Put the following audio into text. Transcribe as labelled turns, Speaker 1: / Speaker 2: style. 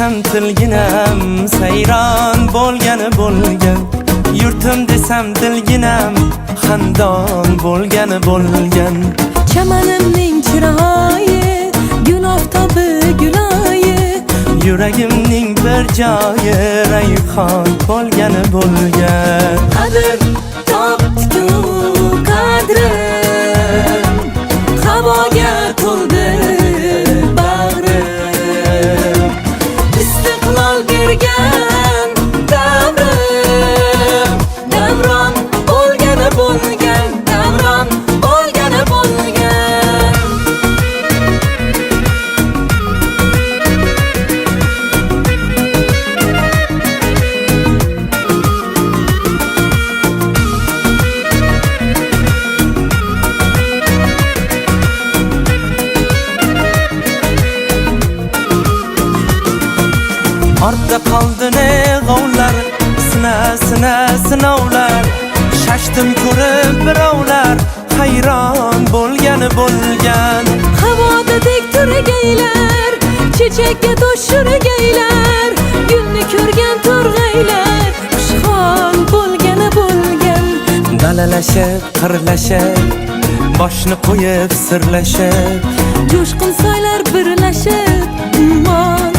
Speaker 1: desam tilginam sayron bo'lgani bo'lgan, yurtim desam dilginam xandon bo'lgani bo'lgan.
Speaker 2: Chamanimning chiroyi gul oftobi guloyi,
Speaker 1: yuragimning bir joyi rayhon bo'lgani bo'lgan.
Speaker 2: qadr topdi-ku qadrim, havoga to'ldi bag'rim, istiqlol bergan davrim, davron bo'lgani bo'lgan, davron bo'lgani bo'lgan.
Speaker 1: Ortda qoldi ne g'ovlar, sinovlar, shashtim ko'rib birovlar hayron bo'lgani bo'lgan.
Speaker 2: Havoda tek turgaylar, chechakka to'shurgaylar, gulni ko'rgan to'rg'aylar xushhol bo'lgani bo'lgan.
Speaker 1: Dalalashib, qirlashib, boshni qo'yib sirlashib,
Speaker 2: Jo'shqin soylar birlashib, ummon